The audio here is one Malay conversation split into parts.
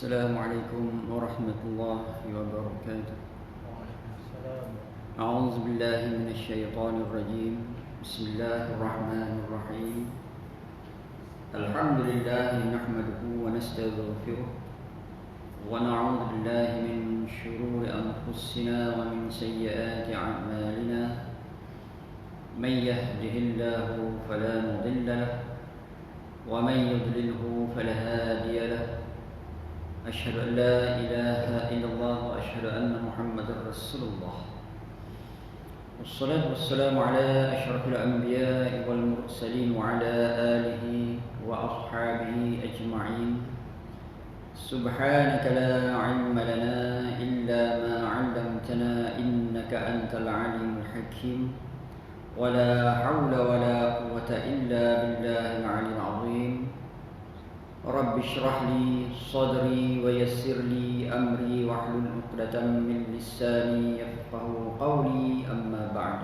السلام عليكم ورحمة الله وبركاته. أعوذ بالله من الشيطان الرجيم. بسم الله الرحمن الرحيم. الحمد لله نحمده ونستغفره ونعوذ بالله من شرور أنفسنا ومن سيئات أعمالنا. من يهده الله فلا مضل له ومن يضلله فلا هادي له. أشهد أن لا إله إلا الله وأشهد أن محمدا رسول الله. والصلاة والسلام على أشرف الأنبياء والمرسلين وعلى آله وأصحابه أجمعين. سبحانك لا علم لنا إلا ما علمتنا إنك أنت العليم الحكيم. ولا حول ولا قوة إلا بالله العلي العظيم. رب اشرح لي صدري ويسر لي أمري واحلل عقدة من لساني يفقهوا قولي. أما بعد،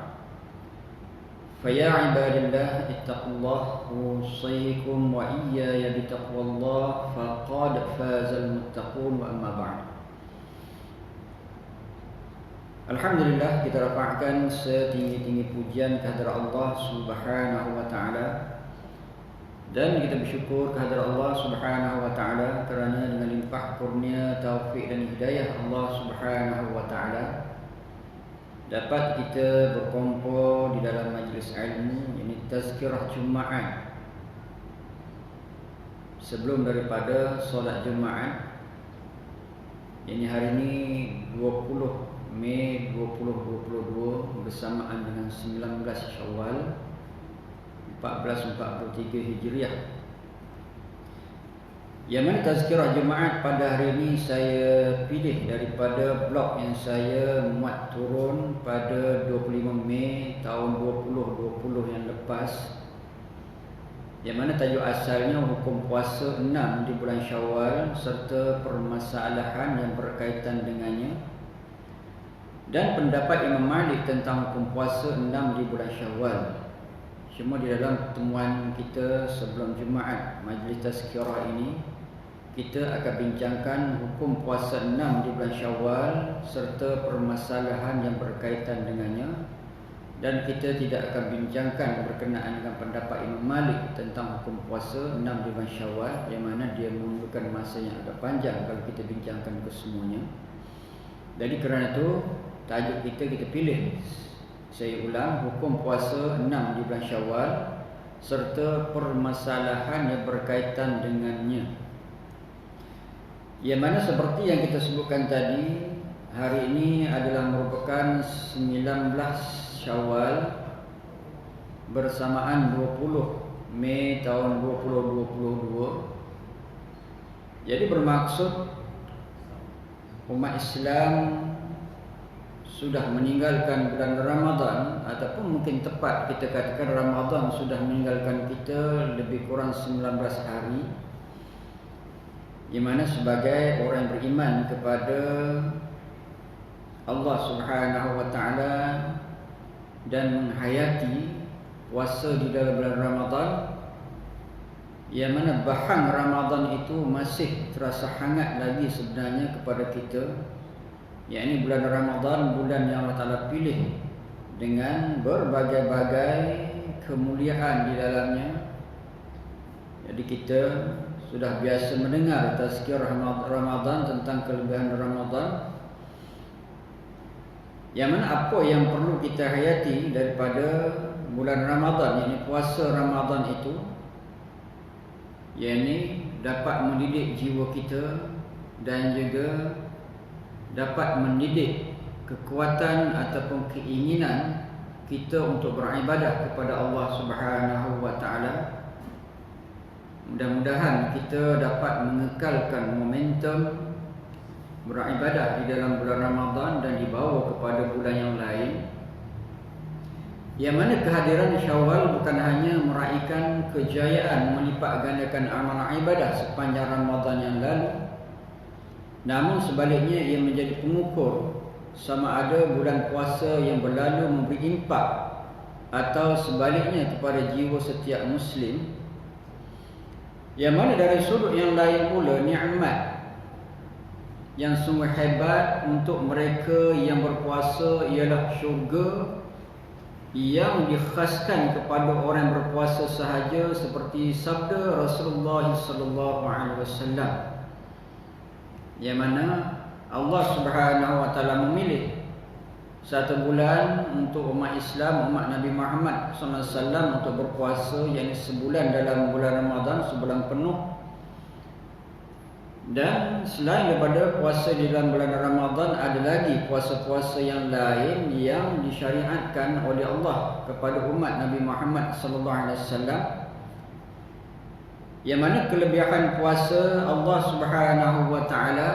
فيا عباد الله اتقوا الله أوصيكم وإياي بتقوى الله فقد فاز المتقون. وأما بعد، Alhamdulillah, kita rafa'kan setinggi-tinggi pujian kehadrat Allah Subhanahu wa taala. Dan kita bersyukur kehadrat Allah Subhanahu wa taala kerana dengan limpah kurnia, taufik dan hidayah Allah Subhanahu wa taala dapat kita berkumpul di dalam majlis ilmu, ini tazkirah Jumaat sebelum daripada solat Jumaat. Ini hari ini 20 Mei 2022 bersamaan dengan 19 Syawal 1443 Hijriah. Yang mana tazkirah Jumaat pada hari ini saya pilih daripada blog yang saya muat turun pada 25 Mei tahun 2020 yang lepas. Yang mana tajuk asalnya hukum puasa 6 di bulan Syawal serta permasalahan yang berkaitan dengannya, dan pendapat Imam Malik tentang hukum puasa 6 di bulan Syawal. Semua di dalam pertemuan kita sebelum Jumaat majlis tazkirah ini, kita akan bincangkan hukum puasa 6 di bulan Syawal serta permasalahan yang berkaitan dengannya. Dan kita tidak akan bincangkan berkenaan dengan pendapat Imam Malik tentang hukum puasa 6 di bulan Syawal, yang mana dia memerlukan masa yang agak panjang kalau kita bincangkan kesemuanya. Jadi kerana itu tajuk kita pilih, saya ulang, hukum puasa 6 di bulan Syawal serta permasalahan yang berkaitan dengannya. Yang mana seperti yang kita sebutkan tadi, hari ini adalah merupakan 19 Syawal bersamaan 20 Mei tahun 2022. Jadi bermaksud umat Islam sudah meninggalkan bulan Ramadan, ataupun mungkin tepat kita katakan Ramadan sudah meninggalkan kita lebih kurang 19 hari. Di mana sebagai orang yang beriman kepada Allah Subhanahu wa taala dan menghayati puasa di dalam bulan Ramadan, yang mana bahang Ramadan itu masih terasa hangat lagi sebenarnya kepada kita. Yang ini bulan Ramadan, bulan yang Allah Ta'ala pilih dengan berbagai-bagai kemuliaan di dalamnya. Jadi kita sudah biasa mendengar tazkirah Ramadan tentang kelebihan Ramadan. Yang mana apa yang perlu kita hayati daripada bulan Ramadan, yakni puasa Ramadan itu, yang ini dapat mendidik jiwa kita dan juga dapat mendidik kekuatan ataupun keinginan kita untuk beribadah kepada Allah Subhanahu wa taala. Mudah-mudahan kita dapat mengekalkan momentum beribadah di dalam bulan Ramadan dan dibawa kepada bulan yang lain. Yang mana kehadiran Syawal bukan hanya meraihkan kejayaan melipat gandakan amal ibadah sepanjang Ramadan yang lalu, namun sebaliknya ia menjadi pengukur sama ada bulan puasa yang berlalu memberi impak atau sebaliknya kepada jiwa setiap Muslim. Yang mana dari sudut yang lain pula, nikmat yang sungguh hebat untuk mereka yang berpuasa ialah syurga yang dikhaskan kepada orang yang berpuasa sahaja, seperti sabda Rasulullah sallallahu alaihi wasallam, yang mana Allah Subhanahu wa taala memilih satu bulan untuk umat Islam, umat Nabi Muhammad sallallahu alaihi wasallam untuk berpuasa, yakni sebulan dalam bulan Ramadan, sebulan penuh. Dan selain daripada puasa di dalam bulan Ramadan, ada lagi puasa-puasa yang lain yang disyariatkan oleh Allah kepada umat Nabi Muhammad sallallahu alaihi wasallam, yang mana kelebihan puasa Allah Subhanahu wa taala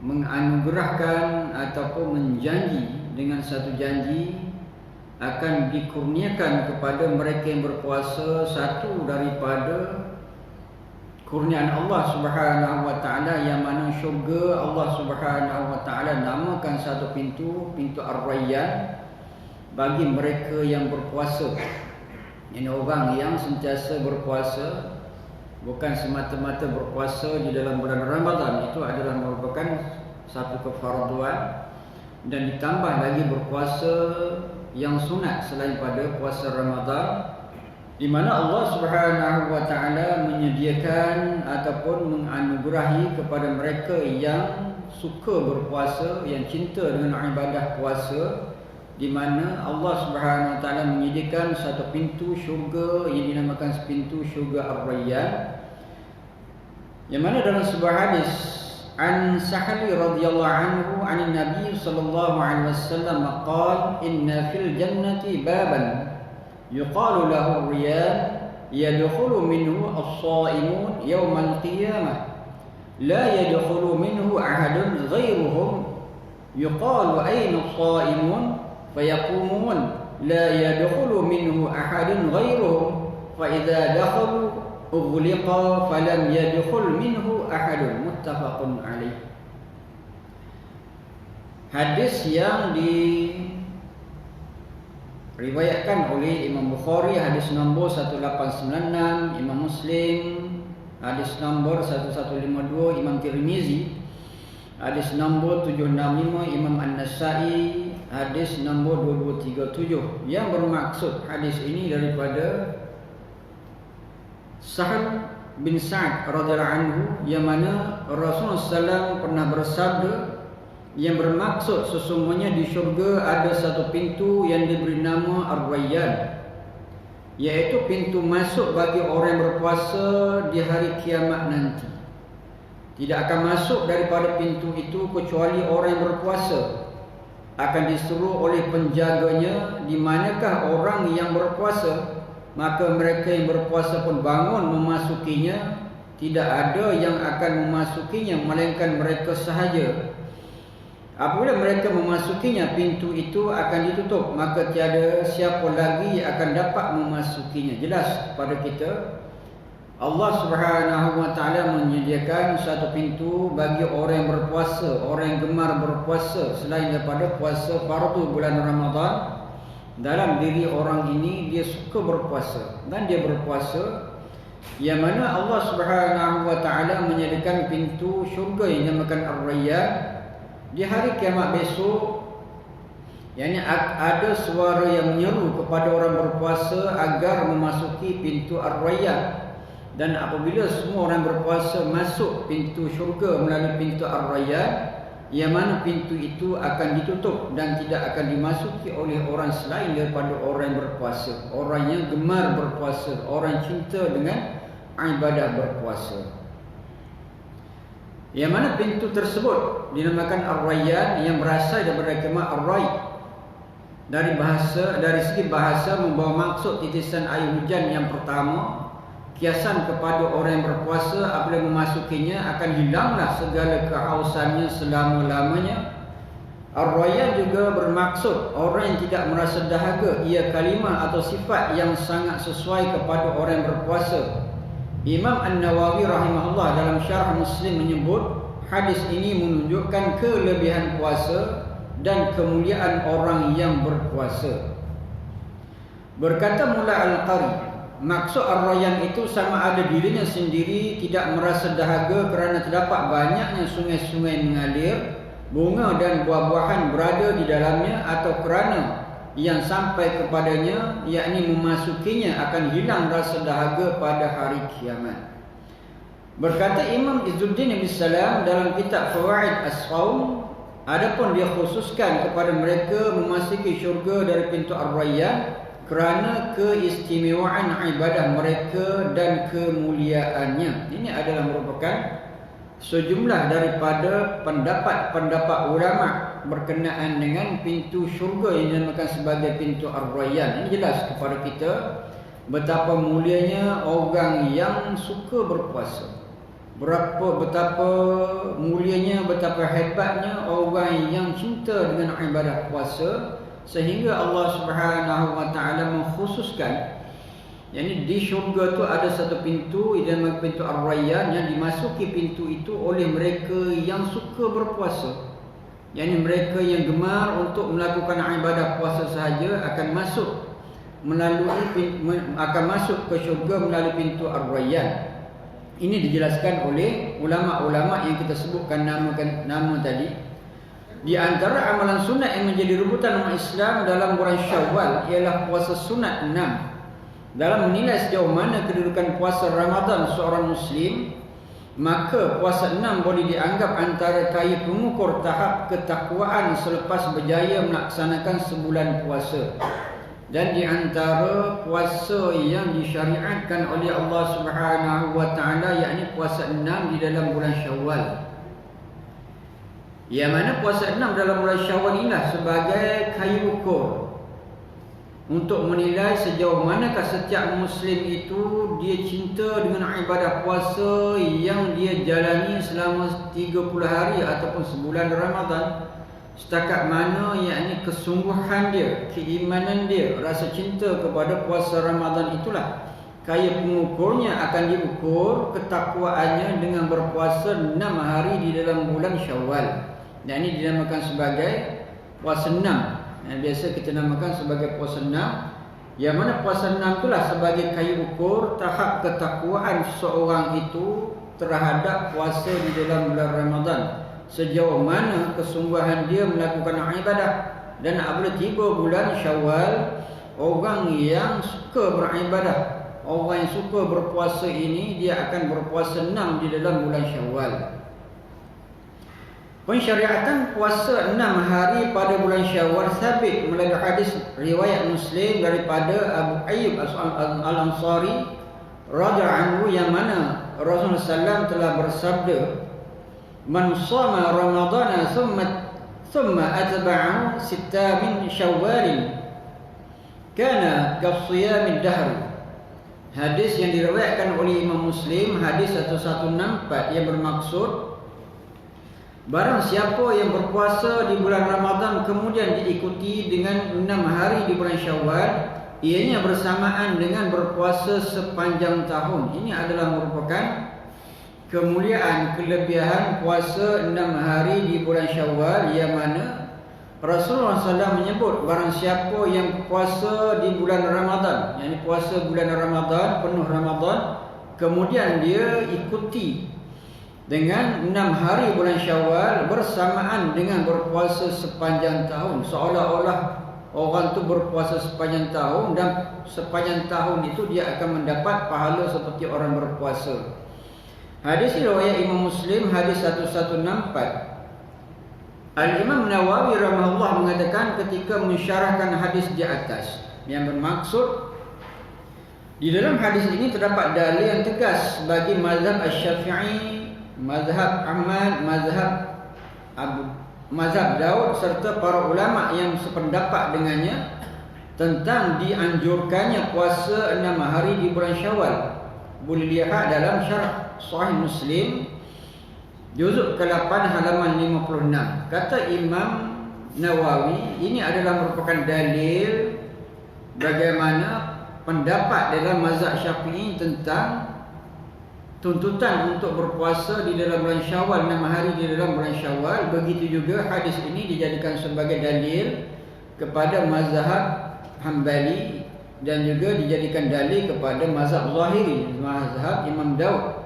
menganugerahkan ataupun menjanji dengan satu janji akan dikurniakan kepada mereka yang berpuasa satu daripada kurniaan Allah Subhanahu wa taala, yang mana syurga Allah Subhanahu wa taala namakan satu pintu, pintu Ar-Rayyan, bagi mereka yang berpuasa. Ini orang yang sentiasa berpuasa, bukan semata-mata berpuasa di dalam bulan Ramadan, itu adalah merupakan satu kefarduan, dan ditambah lagi berpuasa yang sunat selain pada puasa Ramadan, di mana Allah Subhanahu wa taala menyediakan ataupun menganugerahi kepada mereka yang suka berpuasa, yang cinta dengan ibadah puasa, di mana Allah Subhanahu wa taala menyediakan satu pintu syurga yang dinamakan pintu syurga Ar-Rayyan, yang mana dalam sebuah hadis an Sahli radhiyallahu anhu an Nabi sallallahu alaihi wasallam qala inna fil jannati baban yuqalu lahu Riyyan yadkhulu minhu as-sha'imun yawm al-qiyamah la yadkhulu minhu ahadun ghayruhum yuqalu ayna as-sha'imun fayaqumun la yadkhulu minhu ahadun ghayruhum fa idza dakhalu ughliqa falam yadkhul minhu ahadun. Muttafaqun alaih. Hadis yang diriwayatkan oleh Imam Bukhari, hadis nombor 1896, Imam Muslim hadis nombor 1152, Imam Tirmizi hadis nombor 765, Imam An-Nasa'i hadis nombor 2237, yang bermaksud hadis ini daripada Sahal bin Sa'ad radhiyallahu anhu, yang mana Rasulullah SAW pernah bersabda, yang bermaksud sesungguhnya di syurga ada satu pintu yang diberi nama Ar-Rayyan, iaitu pintu masuk bagi orang yang berpuasa di hari kiamat nanti. Tidak akan masuk daripada pintu itu kecuali orang yang berpuasa. Akan disuruh oleh penjaganya, di manakah orang yang berpuasa, maka mereka yang berpuasa pun bangun memasukinya. Tidak ada yang akan memasukinya melainkan mereka sahaja. Apabila mereka memasukinya, pintu itu akan ditutup, maka tiada siapa lagi yang akan dapat memasukinya. Jelas kepada kita, Allah Subhanahu wa taala menyediakan satu pintu bagi orang yang berpuasa, orang yang gemar berpuasa selain daripada puasa fardu bulan Ramadan. Dalam diri orang ini dia suka berpuasa dan dia berpuasa, yang mana Allah Subhanahu wa taala menyediakan pintu syurga yang dinamakan Ar-Rayyan. Di hari kiamat besok, yakni ada suara yang menyeru kepada orang berpuasa agar memasuki pintu Ar-Rayyan. Dan apabila semua orang berpuasa masuk pintu syurga melalui pintu Ar-Rayyan, yang mana pintu itu akan ditutup dan tidak akan dimasuki oleh orang selain daripada orang yang berpuasa, orang yang gemar berpuasa, orang yang cinta dengan ibadah berpuasa. Yang mana pintu tersebut dinamakan Ar-Rayyan, yang berasal daripada kalimah Ar-Ray. Dari segi bahasa membawa maksud titisan air hujan yang pertama. Kiasan kepada orang yang berpuasa, apabila memasukinya akan hilanglah segala kehausannya selama-lamanya. Ar-Rayyan juga bermaksud orang yang tidak merasa dahaga. Ia kalimah atau sifat yang sangat sesuai kepada orang yang berpuasa. Imam An-Nawawi rahimahullah dalam syarah Muslim menyebut hadis ini menunjukkan kelebihan puasa dan kemuliaan orang yang berpuasa. Berkata Mullah Al-Qari, maksud Ar-Rayyan itu sama ada dirinya sendiri tidak merasa dahaga kerana terdapat banyaknya sungai-sungai mengalir, bunga dan buah-buahan berada di dalamnya, atau kerana yang sampai kepadanya, yakni memasukinya, akan hilang rasa dahaga pada hari kiamat. Berkata Imam Izzuddin Ibn Salam dalam kitab Fawaid As-Sawm, adapun dia khususkan kepada mereka memasuki syurga dari pintu Ar-Rayyan kerana keistimewaan ibadah mereka dan kemuliaannya. Ini adalah merupakan sejumlah daripada pendapat-pendapat ulama berkenaan dengan pintu syurga yang dinamakan sebagai pintu Ar-Rayyan. Ini jelas kepada kita betapa mulianya orang yang suka berpuasa. Betapa mulianya, betapa hebatnya orang yang cinta dengan ibadah puasa, sehingga Allah Subhanahu wa taala mengkhususkan, yakni di syurga tu ada satu pintu, iaitu pintu Ar-Rayyan, yang dimasuki pintu itu oleh mereka yang suka berpuasa. Yakni mereka yang gemar untuk melakukan ibadah puasa sahaja akan masuk ke syurga melalui pintu Ar-Rayyan. Ini dijelaskan oleh ulama-ulama yang kita sebutkan nama tadi. Di antara amalan sunat yang menjadi rebutan umat Islam dalam bulan Syawal ialah puasa sunat 6. Dalam menilai sejauh mana kedudukan puasa Ramadan seorang Muslim, maka puasa 6 boleh dianggap antara kaya pengukur tahap ketakwaan selepas berjaya melaksanakan sebulan puasa. Dan di antara puasa yang disyariatkan oleh Allah Subhanahu wa taala, yakni puasa 6 di dalam bulan Syawal. Yang mana puasa 6 dalam bulan Syawal inilah sebagai kayu ukur untuk menilai sejauh manakah setiap Muslim itu dia cinta dengan ibadah puasa yang dia jalani selama 30 hari ataupun sebulan Ramadan. Setakat mana yakni kesungguhan dia, keimanan dia, rasa cinta kepada puasa Ramadan itulah kaya pengukurnya akan diukur ketakwaannya dengan berpuasa 6 hari di dalam bulan Syawal. Dan ini dinamakan sebagai puasa 6. Biasa kita namakan sebagai puasa 6. Yang mana puasa 6 itulah sebagai kayu ukur tahap ketakwaan seseorang itu terhadap puasa di dalam bulan Ramadan. Sejauh mana kesungguhan dia melakukan ibadah. Dan apabila tiba bulan Syawal, orang yang suka beribadah, orang yang suka berpuasa ini, dia akan berpuasa 6 di dalam bulan Syawal. Pensyariatan puasa 6 hari pada bulan Syawal sabit melalui hadis riwayat Muslim daripada Abu Ayyub Al-Ansari radhiyallahu anhu, yang mana Rasulullah SAW telah bersabda, "Man shama Ramadana thumma atba'ahu sitta min Syawal kana kasiyamid dahr." Hadis yang diriwayatkan oleh Imam Muslim, hadis 1164, yang bermaksud barang siapa yang berpuasa di bulan Ramadan kemudian diikuti dengan 6 hari di bulan Syawal, ianya bersamaan dengan berpuasa sepanjang tahun. Ini adalah merupakan kemuliaan, kelebihan puasa 6 hari di bulan Syawal, yang mana Rasulullah SAW menyebut barang siapa yang puasa di bulan Ramadan, yakni puasa bulan Ramadan, penuh Ramadan, kemudian dia ikuti dengan 6 hari bulan Syawal bersamaan dengan berpuasa sepanjang tahun, seolah-olah orang tu berpuasa sepanjang tahun, dan sepanjang tahun itu dia akan mendapat pahala seperti orang berpuasa. Hadis riwayat Imam Muslim, hadis 1164. Al-Imam Nawawi rahimahullah mengatakan ketika mensyarahkan hadis di atas, yang bermaksud di dalam hadis ini terdapat dalil yang tegas bagi mazhab Asy-Syafi'i, mazhab Ahmad, mazhab Daud serta para ulama yang sependapat dengannya tentang dianjurkannya puasa 6 hari di bulan Syawal. Boleh lihat dalam syarah Sahih Muslim juzuk ke-8 halaman 56. Kata Imam Nawawi, ini adalah merupakan dalil bagaimana pendapat dalam mazhab Syafi'i tentang tuntutan untuk berpuasa di dalam bulan Syawal, 6 hari di dalam bulan Syawal. Begitu juga hadis ini dijadikan sebagai dalil kepada mazhab Hambali dan juga dijadikan dalil kepada mazhab Zahiri, mazhab Imam Daud.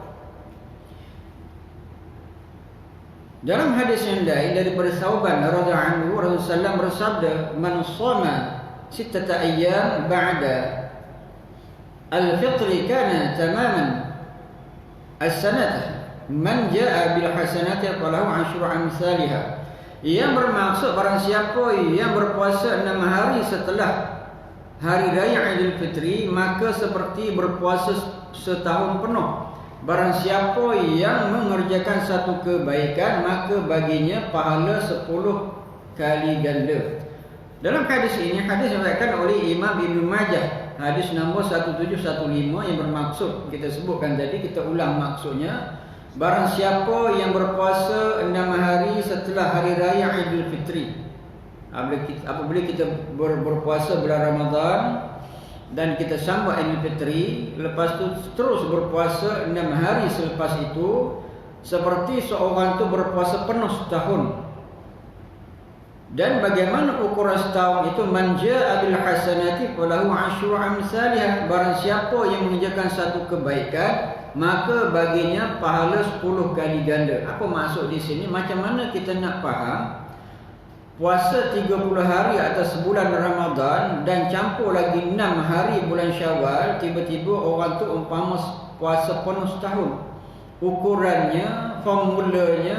Dalam hadis yang lain daripada Thauban radhiyallahu anhu, Rasulullah bersabda, "Man shama sittata ayyam ba'da al-fitr kana tamaman as-sanah. Man jaa bil hasanati falahu 'ashru amsalha." Yang bermaksud barang siapa yang berpuasa 6 hari setelah hari raya Idul Fitri, maka seperti berpuasa setahun penuh. Barang siapa yang mengerjakan satu kebaikan, maka baginya pahala 10 kali ganda. Dalam hadis ini, hadis yang diriwayatkan oleh Imam Ibnu Majah, hadis nombor 1715, yang bermaksud kita sebutkan tadi, kita ulang maksudnya. Barang siapa yang berpuasa 6 hari setelah hari raya Idul Fitri, apabila kita berpuasa bulan Ramadan dan kita sambut Idul Fitri, lepas tu terus berpuasa 6 hari selepas itu, seperti seorang tu berpuasa penuh setahun. Dan bagaimana ukuran setahun itu? Man jaa bil hasanati falahu 'ashru amsalha. Barang siapa yang mengerjakan satu kebaikan, maka baginya pahala 10 kali ganda. Apa maksud di sini? Macam mana kita nak faham puasa 30 hari atas bulan Ramadan dan campur lagi 6 hari bulan Syawal, tiba-tiba orang tu umpama puasa penuh setahun. Ukurannya, formulanya,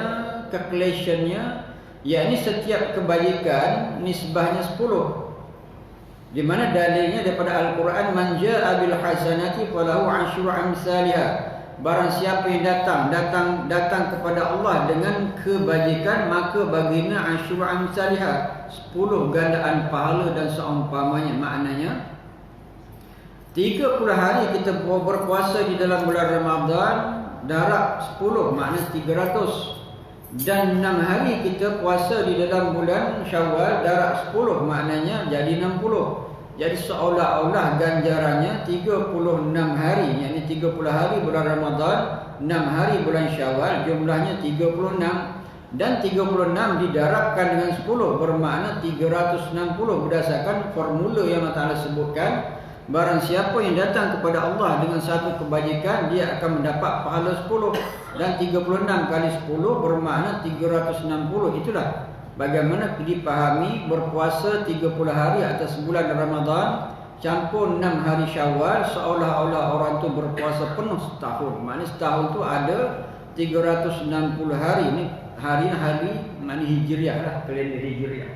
calculationnya, yakni setiap kebaikan nisbahnya 10. Di mana dalilnya daripada Al-Quran, man jaa bil hasanati falahu 'ashru amsalha. Barang siapa yang datang kepada Allah dengan kebajikan, maka baginya 'ashru amsalha, 10 gandaan pahala dan seumpamanya. Maknanya 30 hari kita berpuasa di dalam bulan Ramadan, darab 10, maknanya 300. Dan 6 hari kita puasa di dalam bulan Syawal, darab 10, maknanya jadi 60. Jadi seolah-olah ganjarannya 36 hari, yakni 30 hari bulan Ramadan, 6 hari bulan Syawal, jumlahnya 36. Dan 36 didarabkan dengan 10, bermakna 360 berdasarkan formula yang Allah Ta'ala sebutkan. Barang siapa yang datang kepada Allah dengan satu kebajikan, dia akan mendapat pahala 10. Dan 36 kali 10 bermakna 360. Itulah bagaimana dipahami berpuasa 30 hari atas bulan Ramadan campur 6 hari Syawal, seolah-olah orang tu berpuasa penuh setahun. Maknanya setahun tu ada 360 hari. Ini hari-hari maknanya hijriah lah, kalender hijriah.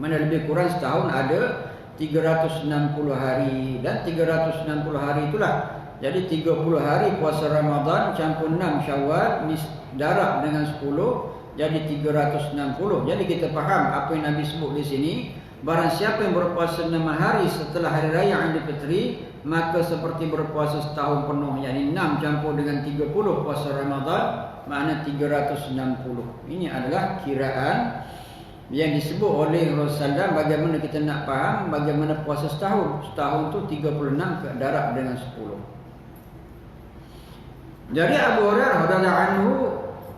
Mana lebih kurang setahun ada 360 hari. Dan 360 hari itulah, jadi 30 hari puasa Ramadan campur 6 Syawal, darab dengan 10, jadi 360. Jadi kita faham apa yang Nabi sebut di sini. Barang siapa yang berpuasa 6 hari setelah hari raya Idul Fitri, maka seperti berpuasa setahun penuh, yakni 6 campur dengan 30 puasa Ramadan, makna 360. Ini adalah kiraan yang disebut oleh Rasulullah. Bagaimana kita nak faham bagaimana puasa setahun. Setahun tu 36 darab dengan 10. Jadi Abu Hurairah radhiyallahu anhu,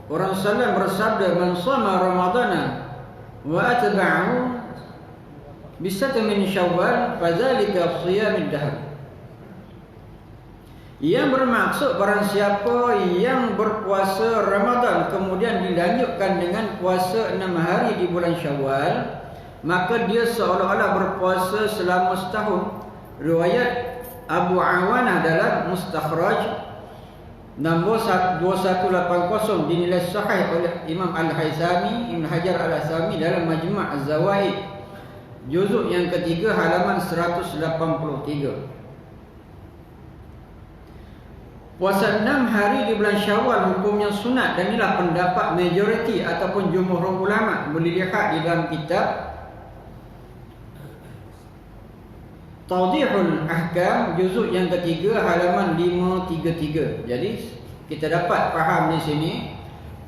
Rasulullah bersabda, man shama Ramadana wa atba'ahu bisata min Syawal fadzalika shiyamud dahr. Yang bermaksud barang siapa yang berpuasa Ramadan kemudian dilanjutkan dengan puasa 6 hari di bulan Syawal, maka dia seolah-olah berpuasa selama setahun. Riwayat Abu Awanah dalam Mustakhraj nombor 2180 dinilai sahih oleh Imam Al-Haythami, Ibn Hajar Al-Asqalani dalam Majmu' Az-Zawaid juzuk yang ketiga halaman 183. Puasa 6 hari di bulan Syawal hukumnya sunat, dan inilah pendapat majoriti ataupun jumhur ulama. Boleh lihat di dalam kitab Tawdihul Ahkam juzuk yang ketiga halaman 533. Jadi kita dapat faham di sini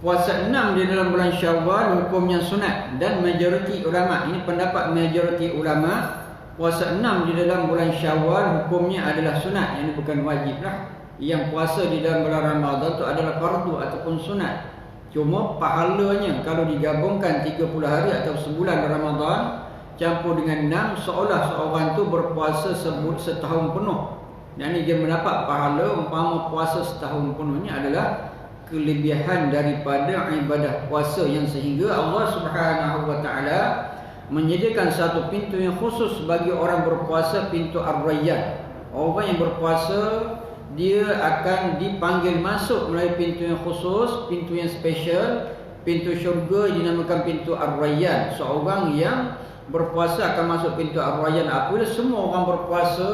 puasa 6 di dalam bulan Syawal hukumnya sunat, dan majoriti ulama, ini pendapat majoriti ulama, puasa 6 di dalam bulan Syawal hukumnya adalah sunat. Ini bukan wajib lah. Yang puasa di dalam bulan Ramadan itu adalah fardu ataupun sunat. Cuma pahalanya kalau digabungkan 30 hari atau sebulan Ramadan campur dengan 6, seolah seorang tu berpuasa setahun penuh. Yang ini dia mendapat pahala umpama puasa setahun penuhnya adalah kelebihan daripada ibadah puasa, yang sehingga Allah Subhanahu wa taala menyediakan satu pintu yang khusus bagi orang berpuasa, pintu Ar-Rayyan. Orang yang berpuasa dia akan dipanggil masuk melalui pintu yang khusus, pintu yang special, pintu syurga dinamakan pintu Ar-Rayyan. Seorang yang berpuasa akan masuk pintu Ar-Rayyan. Apabila semua orang berpuasa,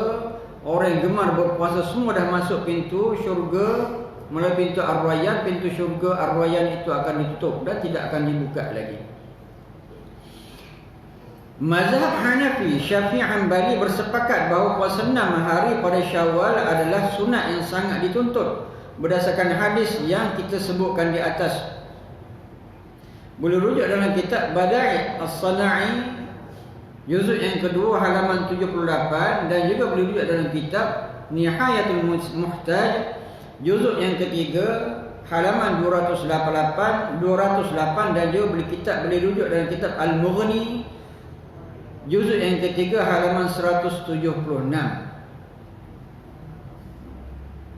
orang yang gemar berpuasa semua dah masuk pintu syurga melalui pintu Ar-Rayyan, pintu syurga Ar-Rayyan itu akan ditutup dan tidak akan dibuka lagi. Mazhab Hanafi, Syafi'i, Hanbali bersepakat bahawa puasa 6 hari pada Syawal adalah sunat yang sangat dituntut berdasarkan hadis yang kita sebutkan di atas. Boleh rujuk dalam kitab Badai' As-Sana'i juzuk yang kedua halaman 78, dan juga boleh rujuk dalam kitab Nihayatul Muhtaj juzuk yang ketiga halaman 208 dan juga boleh rujuk dalam kitab Al-Mughni juzuk yang ketiga halaman 176.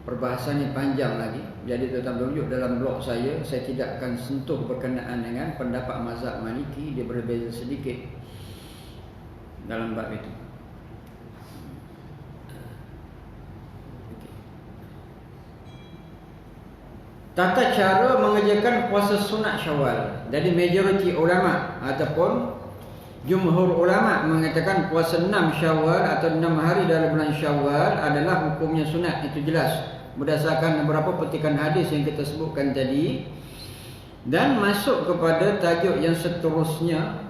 Perbahasannya panjang lagi, jadi tetap rujuk dalam blog saya. Saya tidak akan sentuh berkenaan dengan pendapat mazhab Maliki, dia berbeza sedikit dalam bab itu. Tata cara mengerjakan puasa sunat Syawal. Jadi majoriti ulama ataupun jumhur ulama mengatakan puasa 6 Syawal atau 6 hari dalam bulan Syawal adalah hukumnya sunat. Itu jelas berdasarkan beberapa petikan hadis yang kita sebutkan tadi. Dan masuk kepada tajuk yang seterusnya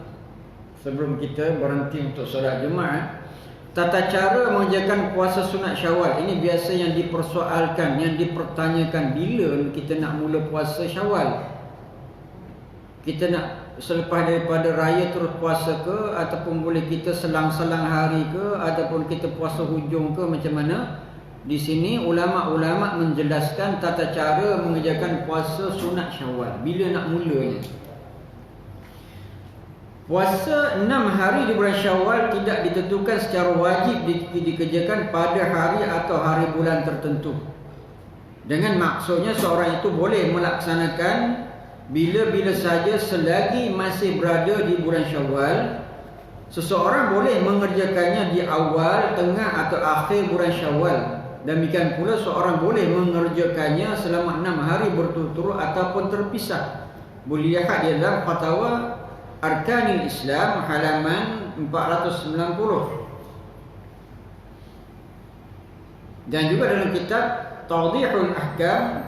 sebelum kita berhenti untuk solat Jumaat. Tata cara mengerjakan puasa sunat Syawal ini biasa yang dipersoalkan, yang dipertanyakan, bila kita nak mula puasa Syawal. Kita nak selepas daripada raya terus puasa ke, ataupun boleh kita selang-selang hari ke, ataupun kita puasa hujung ke, macam mana? Di sini ulama-ulama menjelaskan tata cara mengerjakan puasa sunat Syawal, bila nak mulanya. Puasa 6 hari di bulan Syawal tidak ditentukan secara wajib dikerjakan pada hari atau hari bulan tertentu. Dengan maksudnya seorang itu boleh melaksanakan bila-bila saja selagi masih berada di bulan Syawal. Seseorang boleh mengerjakannya di awal, tengah atau akhir bulan Syawal. Demikian pula seorang boleh mengerjakannya selama 6 hari berturut-turut ataupun terpisah. Boleh lihat di dalam Fatwa Arkanil Islam halaman 490. Dan juga dalam kitab Tawdihul Ahkam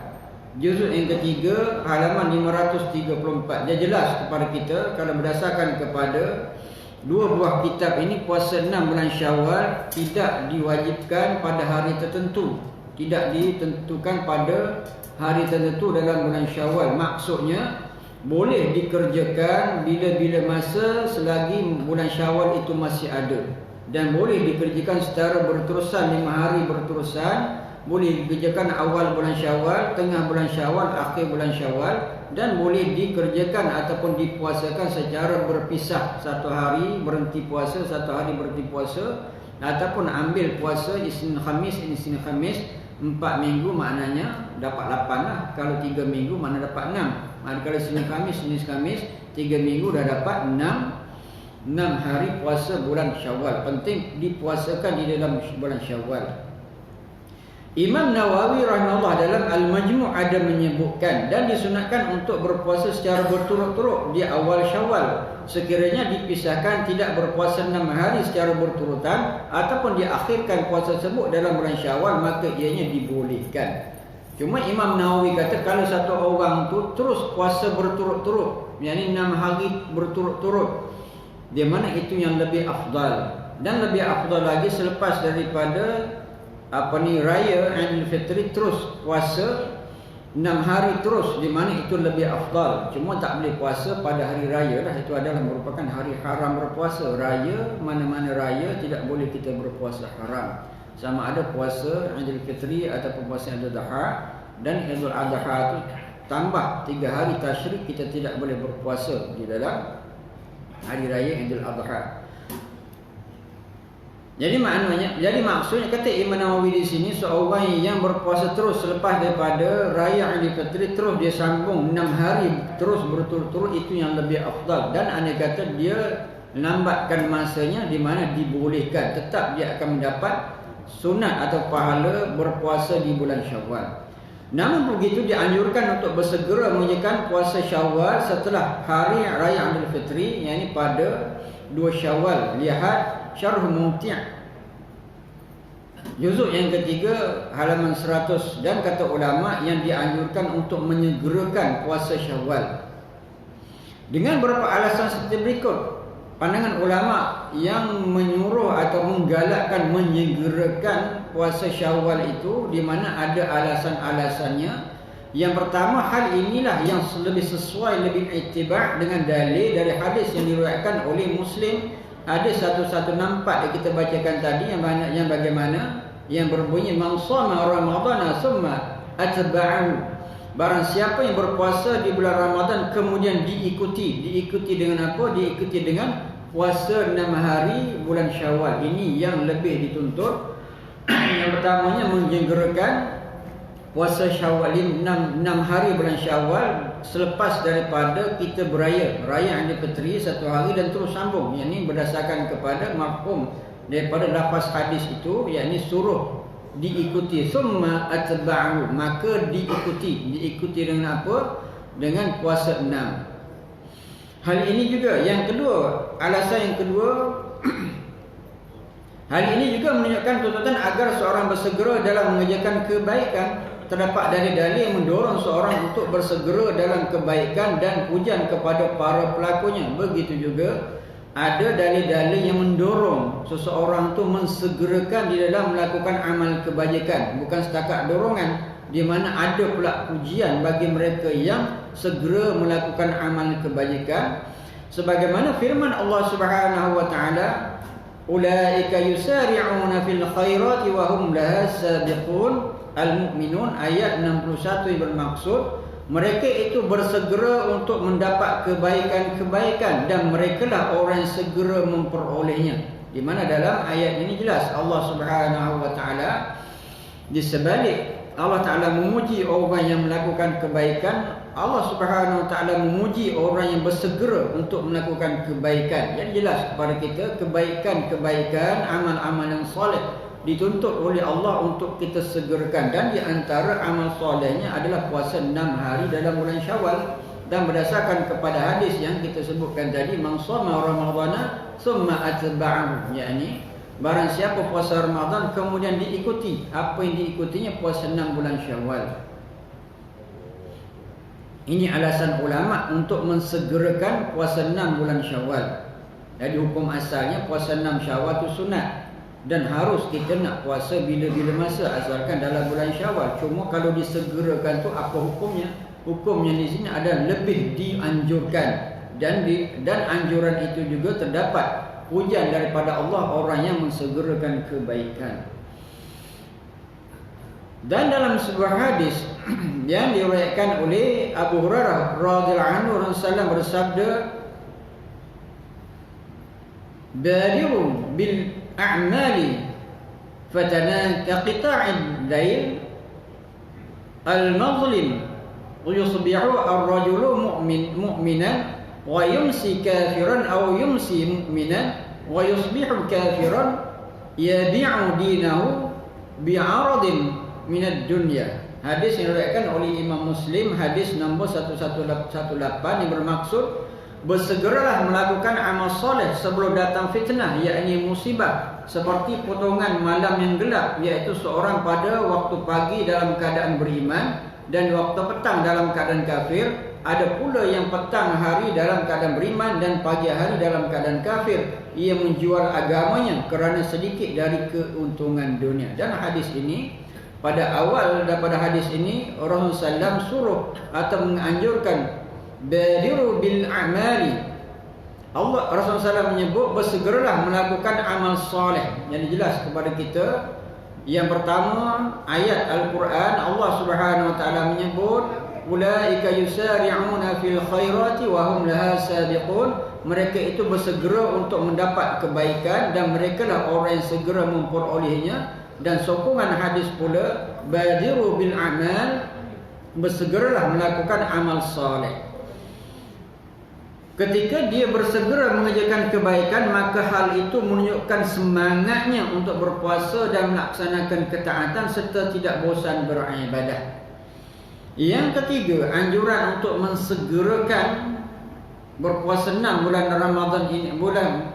juzuk yang ketiga halaman 534. Dia jelas kepada kita kalau berdasarkan kepada dua buah kitab ini, puasa 6 bulan Syawal tidak diwajibkan pada hari tertentu, tidak ditentukan pada hari tertentu dalam bulan Syawal. Maksudnya boleh dikerjakan bila-bila masa selagi bulan Syawal itu masih ada, dan boleh dikerjakan secara berterusan 5 hari berterusan. Boleh dikerjakan awal bulan Syawal, tengah bulan Syawal, akhir bulan Syawal, dan boleh dikerjakan ataupun dipuasakan secara berpisah. Satu hari berhenti puasa, satu hari berhenti puasa, ataupun ambil puasa Isnin Khamis, 4 minggu maknanya dapat 8 lah. Kalau 3 minggu mana dapat 6. Kalau Senin Khamis 3 minggu dah dapat 6 hari puasa bulan Syawal. Penting dipuasakan di dalam bulan Syawal. Imam Nawawi rahimahullah dalam Al-Majmu' ada menyebutkan dan disunatkan untuk berpuasa secara berturut-turut di awal Syawal. Sekiranya dipisahkan tidak berpuasa 6 hari secara berturutan ataupun diakhirkan puasa tersebut dalam bulan Syawal, maka ianya dibolehkan. Cuma Imam Nawawi kata kalau satu orang tu terus puasa berturut-turut, yakni 6 hari berturut-turut, di mana itu yang lebih afdal. Dan lebih afdal lagi selepas daripada raya Aidil Fitri terus puasa 6 hari terus, di mana itu lebih afdal. Cuma tak boleh puasa pada hari raya lah, itu adalah merupakan hari haram berpuasa. Raya, mana-mana raya tidak boleh kita berpuasa haram. Sama ada puasa Aidil Fitri ataupun puasa Idul Adha. Dan Idul Adha itu tambah 3 hari tasyrik, kita tidak boleh berpuasa di dalam hari raya Idul Adha. Jadi maksudnya kata Imam Nawawi di sini, seorang yang berpuasa terus selepas daripada raya Aidil Fitri, terus dia sambung 6 hari terus berturut-turut, itu yang lebih afdal. Dan anda kata dia lambatkan masanya, di mana dibolehkan, tetap dia akan mendapat sunat atau pahala berpuasa di bulan Syawal. Namun begitu dianjurkan untuk bersegera mengerjakan puasa Syawal setelah hari raya Aidil Fitri, yakni pada 2 Syawal. Lihat Syarh Mumti' juzuk yang ketiga halaman 100. Dan kata ulama yang dianjurkan untuk menyegerakan puasa Syawal dengan beberapa alasan seperti berikut. Pandangan ulama yang menyuruh atau menggalakkan menyegerakan puasa Syawal itu, di mana ada alasan-alasannya. Yang pertama, hal inilah yang lebih sesuai, lebih iktibar dengan dalil dari hadis yang diriwayatkan oleh Muslim. Hadis 114 yang kita bacakan tadi, yang bagaimana yang berbunyi, man shoma ramadhana thumma atba'ahu, barang siapa yang berpuasa di bulan Ramadan kemudian diikuti dengan apa? Diikuti dengan puasa 6 hari bulan Syawal. Ini yang lebih dituntut. Yang pertamanya menyegerakan puasa Syawal, 6 hari bulan Syawal selepas daripada kita raya Aidil Fitri 1 hari dan terus sambung. Yang ini berdasarkan kepada mafhum daripada lafaz hadis itu, yakni suruh diikuti. Summa atba'u, maka diikuti dengan apa? Dengan puasa 6. Hal ini juga yang kedua, alasan yang kedua, hal ini juga menunjukkan tuntutan agar seorang bersegera dalam mengerjakan kebaikan. Terdapat dari dalil yang mendorong seorang untuk bersegera dalam kebaikan dan pujian kepada para pelakunya. Begitu juga ada dalil-dalil yang mendorong seseorang itu mensegerakan di dalam melakukan amal kebajikan, bukan setakat dorongan, di mana ada pula pujian bagi mereka yang segera melakukan amal kebajikan. Sebagaimana firman Allah Subhanahu wa taala, ulaika yusari'una fil khairati wa hum laha sabiqun. Al-Mu'minun ayat 61 yang bermaksud mereka itu bersegera untuk mendapat kebaikan-kebaikan dan merekalah orang yang segera memperolehnya. Di mana dalam ayat ini jelas Allah Subhanahu wa taala, di sebalik Allah Taala memuji orang yang melakukan kebaikan, Allah Subhanahu wa taala memuji orang yang bersegera untuk melakukan kebaikan. Jadi jelas kepada kita kebaikan-kebaikan, amal-amal yang soleh dituntut oleh Allah untuk kita segerakan. Dan di antara amal solehnya adalah puasa 6 hari dalam bulan Syawal. Dan berdasarkan kepada hadis yang kita sebutkan tadi, man shoma ramadhana thumma atba'ahu, yakni barang siapa puasa Ramadan kemudian diikuti, apa yang diikutinya? Puasa 6 bulan Syawal. Ini alasan ulama untuk mensegerakan puasa 6 bulan Syawal. Jadi hukum asalnya puasa 6 Syawal itu sunat, dan harus kita nak puasa bila-bila masa asalkan dalam bulan Syawal. Cuma kalau disegerakan tu apa hukumnya? Hukumnya di sini ada lebih dianjurkan, dan anjuran itu juga terdapat pujian daripada Allah orang yang mensegerakan kebaikan. Dan dalam sebuah hadis yang diriwayatkan oleh Abu Hurairah radhiyallahu anhu, Rasulullah bersabda, badiru bil a'mali fatana kaqita'id lail al-mazlim wa yusbihu ar-rajulu mu'minan wa yumsi kafiran aw yumsi mu'minan wa yusbihu kafiran yabi'u dinahu bi'aradin minad dunya. Hadis yang diriwayatkan oleh Imam Muslim, hadis nombor 1118, yang bermaksud bersegeralah melakukan amal soleh sebelum datang fitnah, yakni musibah, seperti potongan malam yang gelap, iaitu seorang pada waktu pagi dalam keadaan beriman dan waktu petang dalam keadaan kafir. Ada pula yang petang hari dalam keadaan beriman dan pagi hari dalam keadaan kafir. Ia menjual agamanya kerana sedikit dari keuntungan dunia. Dan hadis ini, pada awal daripada hadis ini, Rasulullah SAW suruh atau menganjurkan badiru bil a'mali. Rasulullah SAW menyebut bersegeralah melakukan amal soleh. Yang jelas kepada kita, yang pertama ayat Al-Quran, Allah Subhanahu wa taala menyebut ulaika yusari'una fil khairati wa hum laha sabiqun. Mereka itu bersegera untuk mendapat kebaikan dan mereka lah orang yang segera memperolehnya. Dan sokongan hadis pula, badiru bil amal, bersegeralah melakukan amal saleh. Ketika dia bersegera mengerjakan kebaikan, maka hal itu menunjukkan semangatnya untuk berpuasa dan melaksanakan ketaatan serta tidak bosan beribadah. Yang ketiga, anjuran untuk mensegerakan berpuasa 6 bulan Ramadan ini,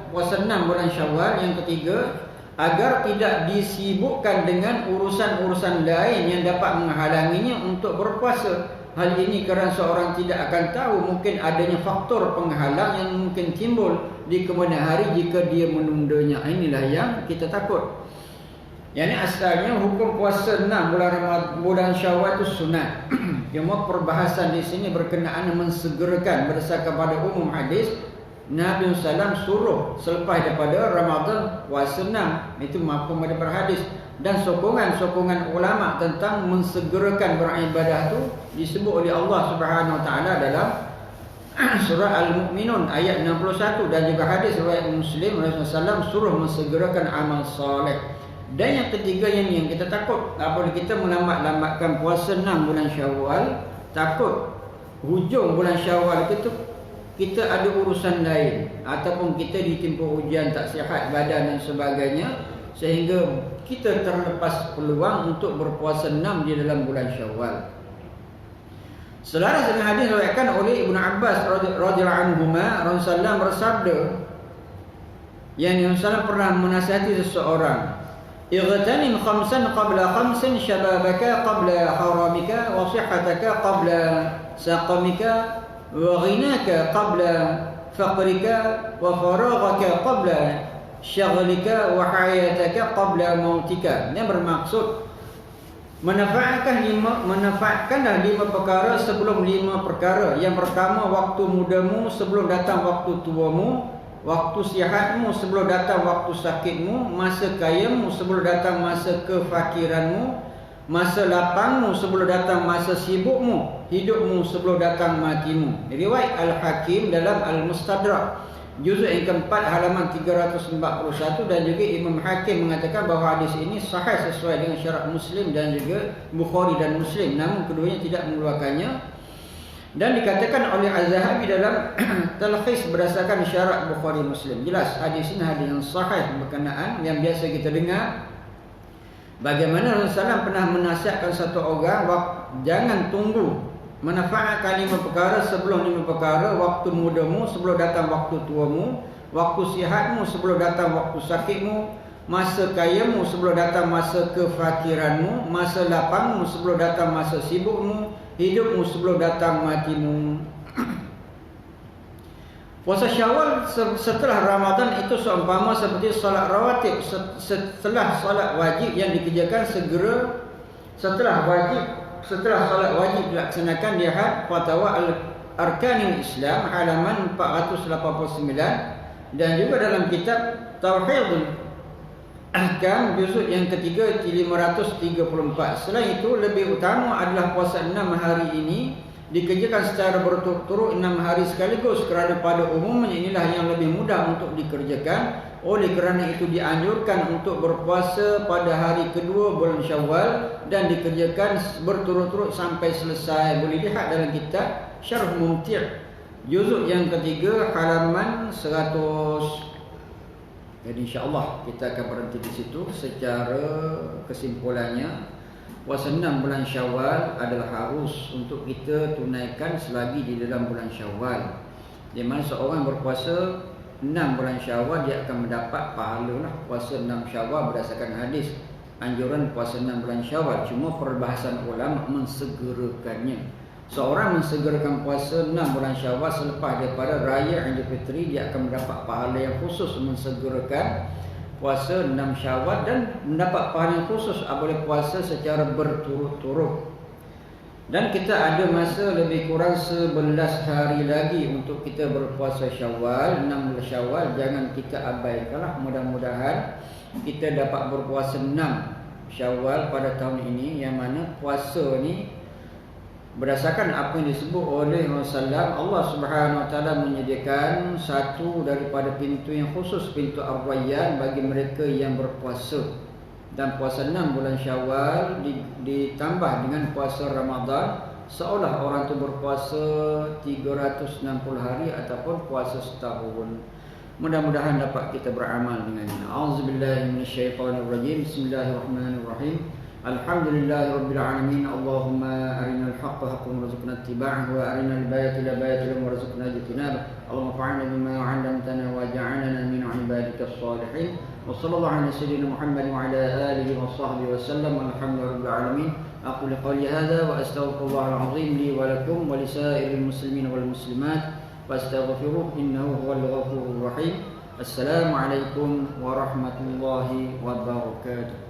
puasa 6 bulan Syawal. Yang ketiga, agar tidak disibukkan dengan urusan-urusan lain yang dapat menghalanginya untuk berpuasa. Hal ini kerana seorang tidak akan tahu mungkin adanya faktor penghalang yang mungkin timbul di kemudian hari jika dia menundanya. Inilah yang kita takut. Yang ini asalnya hukum puasa 6 bulan Syawal itu sunat. Cuma perbahasan di sini berkenaan mensegerakan berdasarkan pada umum hadis. Nabi SAW suruh selepas daripada Ramadan puasa 6. Itu mafhum daripada hadis. Dan sokongan ulama tentang mensegerakan beribadah itu disebut oleh Allah Subhanahu Wa Taala dalam surah Al-Mu'minun ayat 61 dan juga hadis riwayat Muslim, Rasulullah SAW suruh mensegerakan amal soleh. Dan yang ketiga yang kita takut, apabila kita melambat-lambatkan puasa 6 bulan Syawal, takut hujung bulan Syawal itu kita ada urusan lain ataupun kita ditimpa ujian tak sihat badan dan sebagainya, sehingga kita terlepas peluang untuk berpuasa 6 di dalam bulan Syawal. Selaras dengan hadis diriwayatkan oleh Ibnu Abbas radhiyallahu anhuma, Rasulullah bersabda, yang Rasulullah pernah menasihati seseorang, "Igtanim khamsan qabla khamsin, syababaka qabla haramika, wa sihhataka qabla saqamika, wa ghinaka qabla faqrika, wa faraghaka qabla syaghlika, wa hayataka qabla mautika." Ini bermaksud manfaatkanlah 5 perkara sebelum 5 perkara. Yang pertama, waktu mudamu sebelum datang waktu tuamu, waktu sihatmu sebelum datang waktu sakitmu, masa kayamu sebelum datang masa kefakiranmu, masa lapangmu sebelum datang masa sibukmu, hidupmu sebelum datang matimu. Riwayat Al-Hakim dalam Al-Mustadrak juzuk yang keempat halaman 341, dan juga Imam Hakim mengatakan bahawa hadis ini sahih sesuai dengan syarat Muslim dan juga Bukhari dan Muslim, namun keduanya tidak mengeluarkannya. Dan dikatakan oleh Az-Zahabi dalam Talkhis berdasarkan syarat Bukhari Muslim. Jelas hadis ini hadis yang sahih berkenaan yang biasa kita dengar. Bagaimana Rasulullah pernah menasihatkan satu orang, jangan tunggu manfaatkan 5 perkara sebelum 5 perkara. Waktu mudamu sebelum datang waktu tuamu, waktu sihatmu sebelum datang waktu sakitmu, masa kayamu sebelum datang masa kefakiranmu, masa lapangmu sebelum datang masa sibukmu, hidupmu sebelum datang matimu. Puasa Syawal setelah Ramadan itu seumpama seperti solat rawatib setelah solat wajib yang dikerjakan segera setelah solat wajib dilaksanakan. Lihat Fatwa Al-Arkanil Islam halaman 489 dan juga dalam kitab Tauhidul Ahkam juzuk yang ketiga 534. Selain itu, lebih utama adalah puasa 6 hari ini dikerjakan secara berturut-turut 6 hari sekaligus, kerana pada umumnya inilah yang lebih mudah untuk dikerjakan. Oleh kerana itu dianjurkan untuk berpuasa pada hari kedua bulan Syawal dan dikerjakan berturut-turut sampai selesai. Boleh lihat dalam kitab Syarh Mumti' juzuk yang ketiga halaman 100. Jadi insya-Allah kita akan berhenti di situ. Secara kesimpulannya, puasa 6 bulan Syawal adalah harus untuk kita tunaikan selagi di dalam bulan Syawal. Di mana seorang berpuasa 6 bulan Syawal, dia akan mendapat pahala lah puasa 6 Syawal berdasarkan hadis anjuran puasa 6 bulan Syawal. Cuma perbahasan ulama mensegerakannya. Seorang mensegerakan puasa 6 bulan Syawal selepas daripada Raya Idul Fitri, dia akan mendapat pahala yang khusus mensegerakan puasa 6 Syawal dan mendapat pahala yang khusus apabila puasa secara berturut-turut. Dan kita ada masa lebih kurang 11 hari lagi untuk kita berpuasa Syawal, 6 Syawal. Jangan kita abaikanlah. Mudah-mudahan kita dapat berpuasa 6 Syawal pada tahun ini, yang mana puasa ni Berdasarkan apa yang disebut oleh Rasulullah, Allah Subhanahu Wa Taala menyediakan satu daripada pintu yang khusus, pintu Ar-Rayyan bagi mereka yang berpuasa. Dan puasa 6 bulan Syawal ditambah dengan puasa Ramadan, seolah orang tu berpuasa 360 hari ataupun puasa setahun. Mudah-mudahan dapat kita beramal dengannya. Auzubillahi minasyaitonirrajim. Bismillahirrahmanirrahim. Alhamdulillahirabbil alamin. Allahumma arinal haqqa haqqan warzuqna ittiba'ahu wa arinal batila batilan warzuqna ijtinabah. Allahumma fa'alna bima 'allamtana waj'alna min 'ibadikas shalihin. Wa sallallahu ala sayyidina Muhammad wa ala alihi wa sahbihi wa sallam. Alhamdulillahirabbil alamin. Aqulu qawli hadha wa astaghfirullahal azim li wa lakum wa lisairil muslimin wal muslimat fastaghfiruhu innahu huwal ghafurur rahim. Assalamualaikum warahmatullahi wabarakatuh.